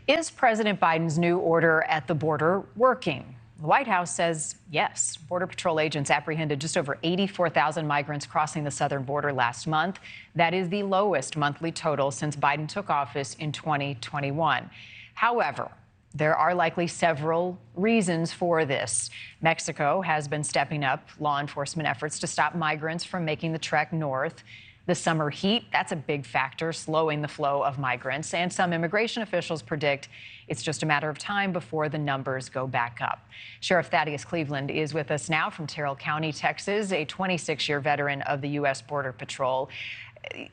Is President Biden's new order at the border working? The White House says yes. Border Patrol agents apprehended just over 84,000 migrants crossing the southern border last month. That is the lowest monthly total since Biden took office in 2021. However, there are likely several reasons for this. Mexico has been stepping up law enforcement efforts to stop migrants from making the trek north. The summer heat, that's a big factor, slowing the flow of migrants. And some immigration officials predict it's just a matter of time before the numbers go back up. Sheriff Thaddeus Cleveland is with us now from Terrell County, Texas, a 26-year veteran of the U.S. Border Patrol.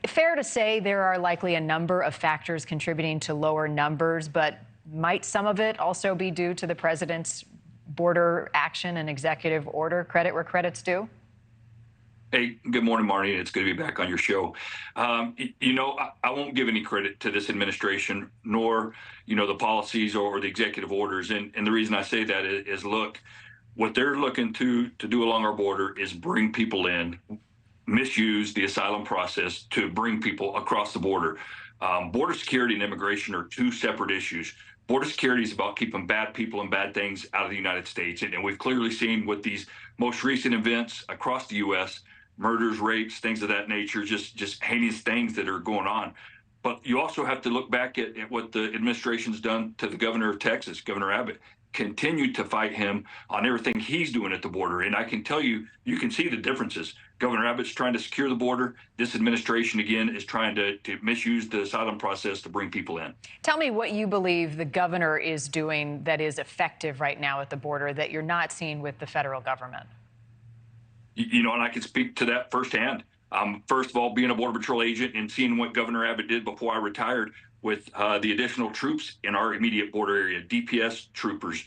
Fair to say there are likely a number of factors contributing to lower numbers, but might some of it also be due to the president's border action and executive order? Credit where credit's due? Hey, good morning, Marni. It's good to be back on your show. I won't give any credit to this administration, nor, the policies or the executive orders. And the reason I say that is, look, what they're looking to do along our border is bring people in, misuse the asylum process to bring people across the border. Border security and immigration are two separate issues. Border security is about keeping bad people and bad things out of the United States. And we've clearly seen with these most recent events across the U.S., murders, rapes, things of that nature, just heinous things that are going on. But you also have to look back at what the administration's done to the governor of Texas, Governor Abbott, continued to fight him on everything he's doing at the border. And I can tell you, you can see the differences. Governor Abbott's trying to secure the border. This administration, again, is trying to misuse the asylum process to bring people in. Tell me what you believe the governor is doing that is effective right now at the border that you're not seeing with the federal government. And I can speak to that firsthand. First of all, being a Border Patrol agent and seeing what Governor Abbott did before I retired with the additional troops in our immediate border area, DPS troopers,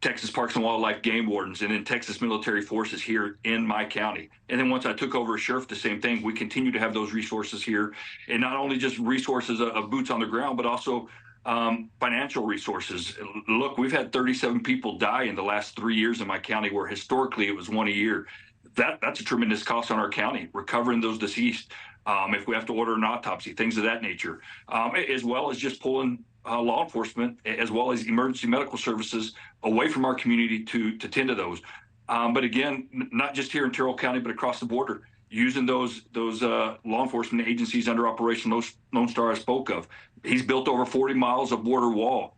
Texas Parks and Wildlife game wardens, and then Texas military forces here in my county. And then once I took over as sheriff, the same thing. We continue to have those resources here, and not only just resources of boots on the ground, but also financial resources. Look, we've had 37 people die in the last 3 years in my county, where historically it was one a year. That's a tremendous cost on our county, recovering those deceased, if we have to order an autopsy, things of that nature, as well as just pulling law enforcement, as well as emergency medical services away from our community to tend to those. But again, not just here in Terrell County, but across the border, using those law enforcement agencies under Operation Lone Star I spoke of. He's built over 40 miles of border wall.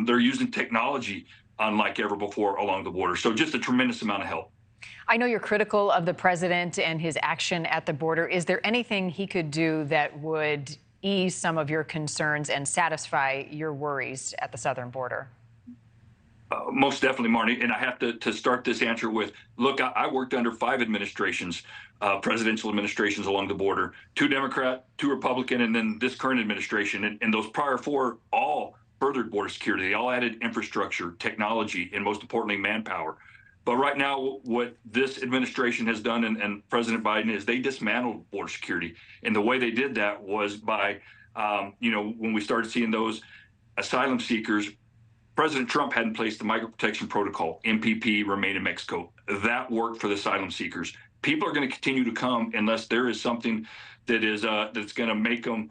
They're using technology unlike ever before along the border. So just a tremendous amount of help. I know you're critical of the president and his action at the border. Is there anything he could do that would ease some of your concerns and satisfy your worries at the southern border? Most definitely, Marni. And I have to start this answer with, look, I worked under 5 administrations, presidential administrations along the border, 2 Democrat, 2 Republican, and then this current administration. And those prior 4 all furthered border security. They all added infrastructure, technology, and most importantly, manpower. But right now, what this administration has done and President Biden is they dismantled border security. And the way they did that was by, when we started seeing those asylum seekers, President Trump had in place the Migrant Protection Protocol, MPP, remain in Mexico. That worked for the asylum seekers. People are going to continue to come unless there is something that is that's going to make them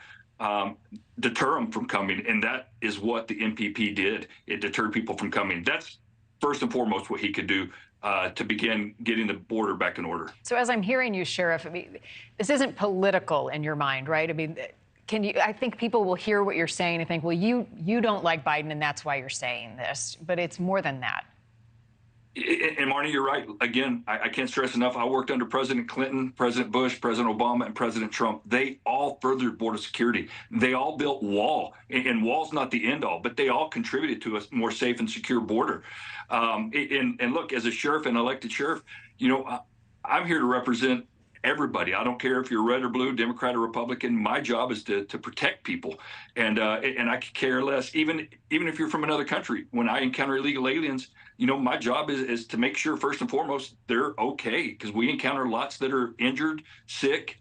deter them from coming. And that is what the MPP did. It deterred people from coming. That's first and foremost what he could do to begin getting the border back in order. So as I'm hearing you, Sheriff, this isn't political in your mind, right? I think people will hear what you're saying and think, well, you don't like Biden and that's why you're saying this. But it's more than that. And Marni, you're right. Again, I can't stress enough. I worked under President Clinton, President Bush, President Obama, and President Trump. They all furthered border security. They all built wall. And wall's not the end all, but they all contributed to a more safe and secure border. And look, as a sheriff and elected sheriff, I'm here to represent everybody. I don't care if you're red or blue, Democrat or Republican. My job is to protect people, and I could care less. Even if you're from another country, when I encounter illegal aliens, my job is to make sure first and foremost they're okay, because we encounter lots that are injured, sick,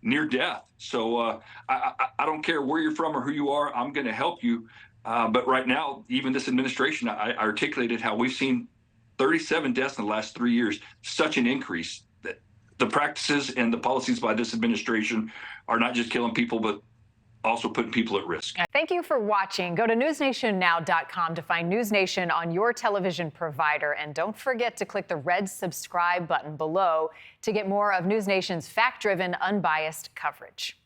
near death. So I don't care where you're from or who you are. I'm going to help you. But right now, even this administration, I articulated how we've seen 37 deaths in the last 3 years, such an increase. The practices and the policies by this administration are not just killing people, but also putting people at risk. Thank you for watching. Go to newsnationnow.com to find NewsNation on your television provider. And don't forget to click the red subscribe button below to get more of NewsNation's fact-driven, unbiased coverage.